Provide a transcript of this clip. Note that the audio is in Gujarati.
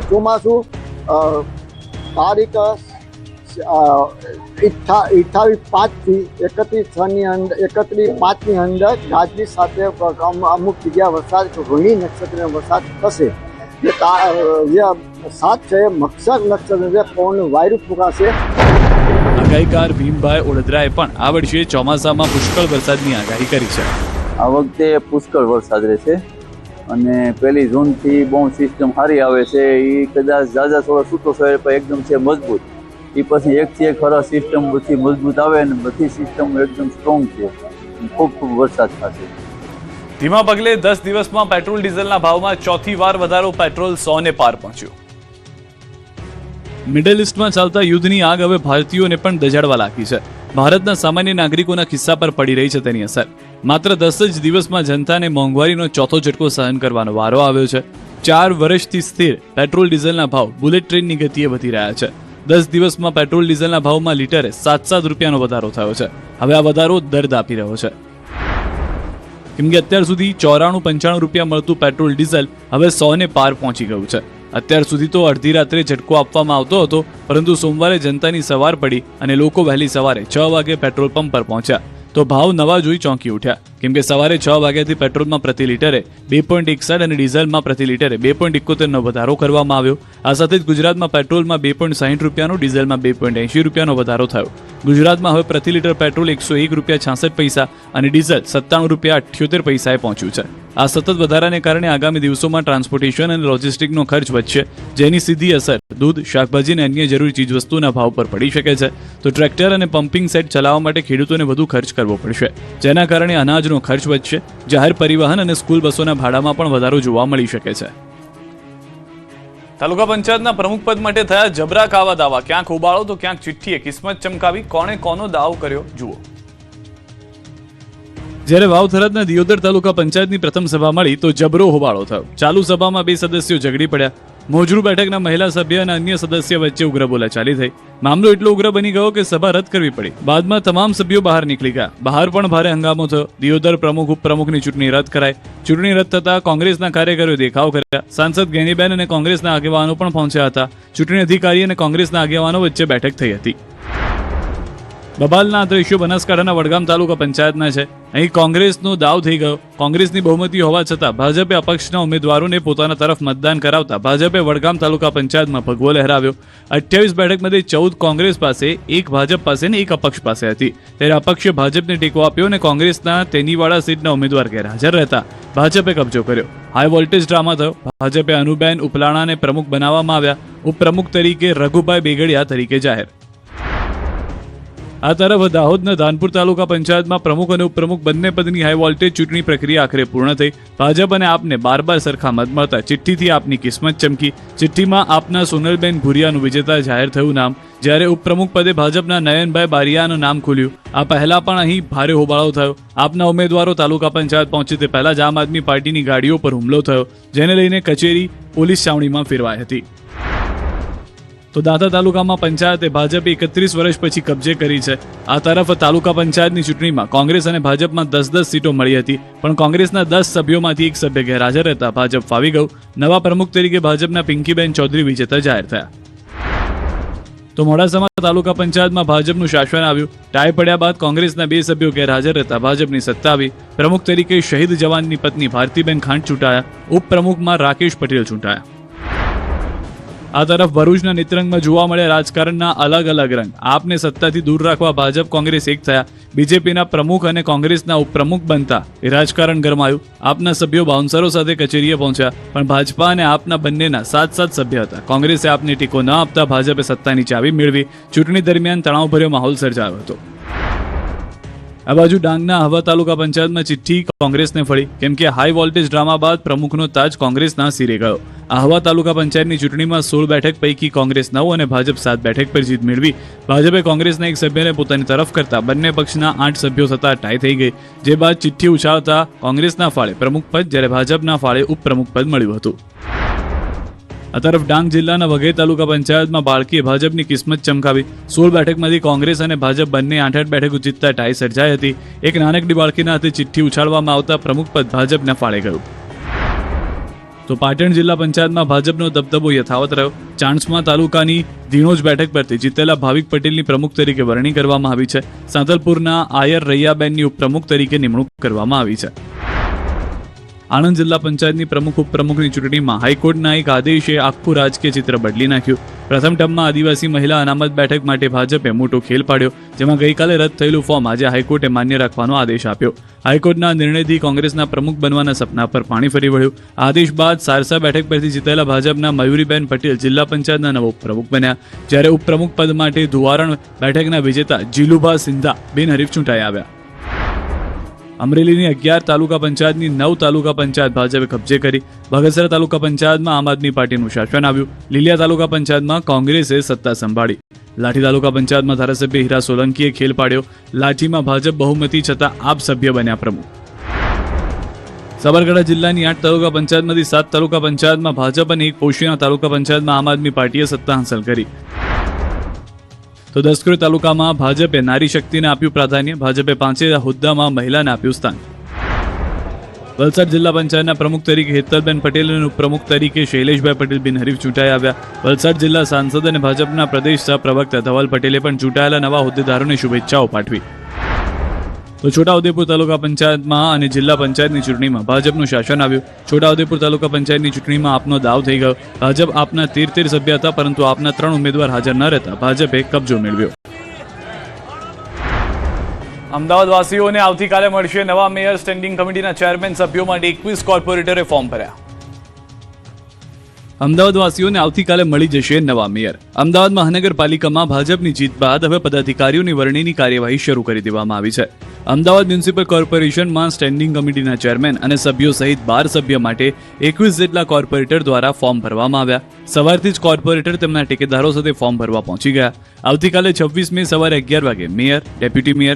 ચોમાસું તારીખ 28/5 થી 31/5 અંદર ગાજવીજ સાથે અમુક જગ્યા વરસાદ રોહિણી નક્ષત્રનો વરસાદ થશે. જે 7 છે મકસર નક્ષત્ર પવન વાયુ ફૂંકાશે. આગાહીકાર ભીમભાઈ ઓડેદરાએ પણ આ વર્ષે ચોમાસામાં પુષ્કળ વરસાદની આગાહી કરી છે. આ વખતે પુષ્કળ વરસાદ રહેશે અને 1 જૂનથી બહુ સિસ્ટમ સારી આવે છે. એ કદાચ ઝાઝા થોડો છૂટો થયો પણ એકદમ છે મજબૂત. એ પછી એકથી એક ખરા સિસ્ટમ બધી મજબૂત આવે અને બધી સિસ્ટમ એકદમ સ્ટ્રોંગ છે. ખૂબ વરસાદ થશે. ધીમા પગલે 10 દિવસમાં પેટ્રોલ ડીઝલના ભાવમાં ચોથી વાર વધારો. પેટ્રોલ 100 ને પાર પહોંચ્યું. મિડલ ઇસ્ટમાં ચાલતા યુદ્ધની આગ હવે ભારતીયોને પણ દજાડવા લાગી છે. ભારતના સામાન્ય નાગરિકોના ખિસ્સા પર પડી રહી છે તેની અસર. માત્ર 10 જ દિવસમાં જનતાને મોંઘવારીનો ચોથો ઝટકો સહન કરવાનો વારો આવ્યો છે. 4 વર્ષથી સ્થિર પેટ્રોલ ડીઝલના ભાવ બુલેટ ટ્રેનની ગતિએ વધી રહ્યા છે. 10 દિવસમાં પેટ્રોલ ડીઝલના ભાવમાં લીટરે 7 રૂપિયાનો વધારો થયો છે. હવે આ વધારો દર્દ આપી રહ્યો છે, કેમ કે અત્યાર સુધી 94-95 રૂપિયા મળતું પેટ્રોલ ડીઝલ હવે 100 ને પાર પહોંચી ગયું છે. અત્યાર સુધી તો અડધી રાત્રે ઝટકો આપવામાં આવતો હતો, પરંતુ સોમવારે જનતાની સવાર પડી અને લોકો વહેલી સવારે 6 વાગે પેટ્રોલ પંપ પર પહોંચ્યા તો ભાવ નવા જોઈ ચોંકી ઉઠ્યા. કેમ કે સવારે 6 વાગ્યાથી પેટ્રોલમાં પ્રતિ લીટરે 2.61 અને ડીઝલમાં પ્રતિ લીટરે 2.71નો વધારો કરવામાં આવ્યો. આ સાથે જ ગુજરાતમાં પેટ્રોલમાં 2.60 રૂપિયાનો, ડીઝલમાં 2.80 રૂપિયાનો વધારો થયો. ગુજરાતમાં હવે પ્રતિ લીટર પેટ્રોલ 101.66 રૂપિયા અને ડીઝલ 97.78 રૂપિયાએ પહોંચ્યું છે. આ સતત વધારાને કારણે આગામી દિવસોમાં ટ્રાન્સપોર્ટેશન અને લોજિસ્ટિકનો ખર્ચ વધશે, જેની સીધી અસર દૂધ, શાકભાજી અને અન્ય જરૂરી ચીજવસ્તુઓના ભાવ પર પડી શકે છે. તો ટ્રેક્ટર અને પમ્પિંગ સેટ ચલાવવા માટે ખેડૂતોને વધુ ખર્ચ કરવો પડશે, જેના કારણે અનાજનો ખર્ચ વધશે. જાહેર પરિવહન અને સ્કૂલ બસોના ભાડામાં પણ વધારો જોવા મળી શકે છે. તાલુકા પંચાયતના પ્રમુખ પદ માટે થયા જબરા કાવા દાવા. ક્યાંક ઉબાળો તો ક્યાંક ચિઠ્ઠીએ કિસ્મત ચમકાવી. કોણે કોનો દાવ કર્યો જુઓ. જ્યારે વાવ થરાદના દિયોદર તાલુકા પંચાયતની પ્રથમ સભા મળી તો જબરો હોબાળો થયો. ચાલુ સભામાં 2 સદસ્યો ઝઘડી પડ્યા. મોજરૂ બેઠકના મહિલા સભ્ય અને અન્ય સદસ્ય વચ્ચે ઉગ્ર બોલાચાલી થઈ. મામલો એટલો ઉગ્ર બની ગયો કે સભા રદ કરવી પડી. બાદમાં તમામ સભ્યો બહાર નીકળી ગયા. બહાર પણ ભારે હંગામો થયો. દિયોદર પ્રમુખ ઉપપ્રમુખની ચૂંટણી રદ કરાઈ. ચૂંટણી રદ થતા કોંગ્રેસના કાર્યકરોએ દેખાવ કર્યા. સાંસદ ગેનીબેન અને કોંગ્રેસના આગેવાનો પણ પહોંચ્યા હતા. ચૂંટણી અધિકારી અને કોંગ્રેસના આગેવાનો વચ્ચે બેઠક થઈ હતી. બબાલના દ્રશ્યો બનાસકાંઠાના વડગામ તાલુકા પંચાયતના છે. અહીં કોંગ્રેસનો દાવ થઈ ગયો. કોંગ્રેસની બહુમતી હોવા છતાં ભાજપે અપક્ષના ઉમેદવારોને પોતાના તરફ મતદાન કરાવતા ભાજપે વડગામ તાલુકા પંચાયતમાં ભગવો લહેરાવ્યો. 28 બેઠકમાંથી 14 કોંગ્રેસ પાસે, 1 ભાજપ પાસે અને 1 અપક્ષ પાસે હતી. ત્યારે અપક્ષે ભાજપને ટેકો આપ્યો અને કોંગ્રેસના તેનીવાડા સીટના ઉમેદવાર ગેરહાજર રહેતા ભાજપે કબજો કર્યો. હાઈ વોલ્ટેજ ડ્રામા થયો. ભાજપે અનુબેન ઉપલાણાને પ્રમુખ બનાવવામાં આવ્યા. ઉપપ્રમુખ તરીકે રઘુભાઈ બેગડિયા તરીકે જાહેર. આ તરફ દાહોદના ધાનપુર તાલુકા પંચાયતમાં પ્રમુખ અને ઉપપ્રમુખ બંને પદની હાઈ વોલ્ટેજ ચૂંટણી પ્રક્રિયા આખરે પૂર્ણ થઈ. ભાજપ અને આપને 12 સરખા મત મળતા ચિઠ્ઠીથી આપની કિસ્મત ચમકી. ચિઠ્ઠીમાં આપના સોનલબેન ભુરિયાનું વિજેતા જાહેર થયું નામ, જ્યારે ઉપપ્રમુખ પદે ભાજપના નયનભાઈ બારિયાનું નામ ખુલ્યું. આ પહેલા પણ અહીં ભારે હોબાળો થયો. આપના ઉમેદવારો તાલુકા પંચાયત પહોંચે તે પહેલા જ આમ આદમી પાર્ટીની ગાડીઓ પર હુમલો થયો, જેને લઈને કચેરી પોલીસ છાવણીમાં ફેરવાઈ હતી. તો દાંતા તાલુકામાં પંચાયતે ભાજપે 31 વર્ષ પછી કબજે કરી છે. આ તરફ તાલુકા પંચાયતની ચૂંટણીમાં કોંગ્રેસ અને ભાજપમાં 10-10 સીટો મળી હતી, પણ કોંગ્રેસના 10 સભ્યોમાંથી 1 સભ્ય ગેરહાજર રહેતા ભાજપ ફાવી ગયું. નવા પ્રમુખ તરીકે ભાજપના પિંકીબેન ચૌધરી વિજેતા જાહેર થયા. તો મોડાસામાં તાલુકા પંચાયતમાં ભાજપનું શાસન આવ્યું. ટાઈ પડ્યા બાદ કોંગ્રેસના 2 સભ્યો ગેરહાજર રહેતા ભાજપની સત્તા આવી. પ્રમુખ તરીકે શહીદ જવાનની પત્ની ભારતીબેન ખાંટ ચૂંટાયા. ઉપપ્રમુખમાં રાકેશ પટેલ ચૂંટાયા. આ તરફ ભરૂચના નેત્રંગમાં જોવા મળ્યા રાજકારણના અલગ અલગ રંગ. આપને સત્તાથી દૂર રાખવા ભાજપ કોંગ્રેસ એક થયા. બીજેપીના પ્રમુખ અને કોંગ્રેસના ઉપપ્રમુખ બનતા એ રાજકારણ ગરમાયું. આપના સભ્યો બાઉન્સરો સાથે કચેરીએ પહોંચ્યા, પણ ભાજપા અને આપના બંનેના 7 સભ્ય હતા. કોંગ્રેસે આપને ટેકો ન આપતા ભાજપે સત્તાની ચાવી મેળવી. ચૂંટણી દરમિયાન તણાવભર્યો માહોલ સર્જાયો હતો. આ બાજુ ડાંગના આહવા તાલુકા પંચાયતમાં ચિઠ્ઠી કોંગ્રેસને ફળી, કેમ કે હાઈ વોલ્ટેજ ડ્રામા બાદ પ્રમુખનો તાજ કોંગ્રેસના સિરે ગયો. આહવા તાલુકા પંચાયતની ચૂંટણીમાં 16 બેઠક પૈકી કોંગ્રેસ 9 અને ભાજપ 7 બેઠક પર જીત મેળવી. ભાજપે કોંગ્રેસના 1 સભ્યને પોતાની તરફ કરતા બંને પક્ષના 8 સભ્યો થતા ટાઈ થઈ ગઈ. જે બાદ ચિઠ્ઠી ઉછાળતા કોંગ્રેસના ફાળે પ્રમુખ પદ, જ્યારે ભાજપના ફાળે ઉપપ્રમુખ પદ મળ્યું હતું. આ તરફ ડાંગ જિલ્લાના વઘઈ તાલુકા પંચાયતમાં બાળકીએ ભાજપની કિસ્મત ચમકાવી. 16 બેઠકમાંથી કોંગ્રેસ અને ભાજપ બંને 8-8 બેઠકો જીતતા ટાઈ સર્જાઈ હતી. એક નાનકડી બાળકીના હાથે ચિઠ્ઠી ઉછાળવામાં આવતા પ્રમુખ પદ ભાજપના ફાળે ગયું. તો પાટણ જિલ્લા પંચાયતમાં ભાજપનો દબદબો યથાવત રહ્યો. ચાણસ્મા તાલુકાની ધીણોજ બેઠક પરથી જીતેલા ભાવિક પટેલની પ્રમુખ તરીકે વરણી કરવામાં આવી છે. સાંતલપુરના આયર રૈયાબેનની ઉપપ્રમુખ તરીકે નિમણૂક કરવામાં આવી છે. આણંદ જિલ્લા પંચાયતની પ્રમુખ ઉપપ્રમુખની ચૂંટણીમાં હાઈકોર્ટના એક આદેશે આખું રાજકીય ચિત્ર બદલી નાખ્યું. પ્રથમ ટર્મમાં આદિવાસી મહિલા અનામત બેઠક માટે ભાજપે મોટો ખેલ પાડ્યો, જેમાં ગઈકાલે રદ થયેલું ફોર્મ આજે હાઈકોર્ટે માન્ય રાખવાનો આદેશ આપ્યો. હાઈકોર્ટના નિર્ણયથી કોંગ્રેસના પ્રમુખ બનવાના સપના પર પાણી ફરી વળ્યું. આદેશ બાદ સારસા બેઠક પરથી જીતેલા ભાજપના મયુરીબેન પટેલ જિલ્લા પંચાયતના નવા ઉપપ્રમુખ બન્યા, જ્યારે ઉપપ્રમુખ પદ માટે ધુવારણ બેઠકના વિજેતા જીલુભા સિંધા બિનહરીફ ચૂંટાઈ આવ્યા. અમરેલીની 11 તાલુકા પંચાયતની 9 તાલુકા પંચાયત ભાજપે કબજે કરી. બગસરા તાલુકા પંચાયતમાં આમ આદમી પાર્ટીનું શાસન આવ્યું. લીલિયા તાલુકા પંચાયતમાં કોંગ્રેસે સત્તા સંભાળી. લાઠી તાલુકા પંચાયતમાં ધારાસભ્ય હીરા સોલંકીએ ખેલ પાડ્યો. લાઠીમાં ભાજપ બહુમતી છતાં આપ સભ્ય બન્યા પ્રમુખ. સાબરકાંઠા જિલ્લાની 8 તાલુકા પંચાયતમાંથી 7 તાલુકા પંચાયતમાં ભાજપ અને 1 પોશીના તાલુકા પંચાયતમાં આમ આદમી પાર્ટીએ સત્તા હાંસલ કરી. તો દસક્રોઈ તાલુકામાં ભાજપે નારી શક્તિને આપ્યું પ્રાધાન્ય. ભાજપે 5 હોદ્દામાં મહિલાને આપ્યું સ્થાન. વલસાડ જિલ્લા પંચાયતના પ્રમુખ તરીકે હેતલબેન પટેલ અને ઉપપ્રમુખ તરીકે શૈલેષભાઈ પટેલ બિનહરીફ ચૂંટાઈ આવ્યા. વલસાડ જિલ્લા સાંસદ અને ભાજપના પ્રદેશ સહ પ્રવક્તા ધવલ પટેલે પણ ચૂંટાયેલા નવા હોદ્દેદારોને શુભેચ્છાઓ પાઠવી. તો છોટાઉદેપુર તાલુકા પંચાયતમાં અને જિલ્લા પંચાયતની ચૂંટણીમાં ભાજપનું શાસન આવ્યું. છોટાઉદેપુર તાલુકા પંચાયતની ચૂંટણીમાં આપનો દાવ થઈ ગયો. ભાજપ આપના 13 સભ્ય હતા, પરંતુ આપના 3 ઉમેદવાર હાજર ન રહેતા ભાજપે કબજો મેળવ્યો. અમદાવાદવાસીઓને આવતીકાલે મળશે નવા મેયર. સ્ટેન્ડિંગ કમિટીના ચેરમેન સભ્યો માટે 21 કોર્પોરેટરે ફોર્મ ભર્યા. અમદાવાદવાસીઓને આવતીકાલે મળી જશે નવા મેયર. અમદાવાદ મહાનગરપાલિકામાં ભાજપની જીત બાદ હવે પદાધિકારીઓની વરણીની કાર્યવાહી શરૂ કરી દેવામાં આવી છે. અમદાવાદ મ્યુનિસિપલ કોર્પોરેશનમાં સ્ટેન્ડિંગ કમિટીના ચેરમેન અને સભ્યો સહિત 12 સભ્ય માટે 21 જેટલા કોર્પોરેટર દ્વારા ફોર્મ ભરવામાં આવ્યા. સવારથી જ કોર્પોરેટર તેમના ટેકેદારો સાથે ફોર્મ ભરવા પહોંચી ગયા. આવતીકાલે 26 મે સવારે 11 વાગે મેયર, ડેપ્યુટી મેયર,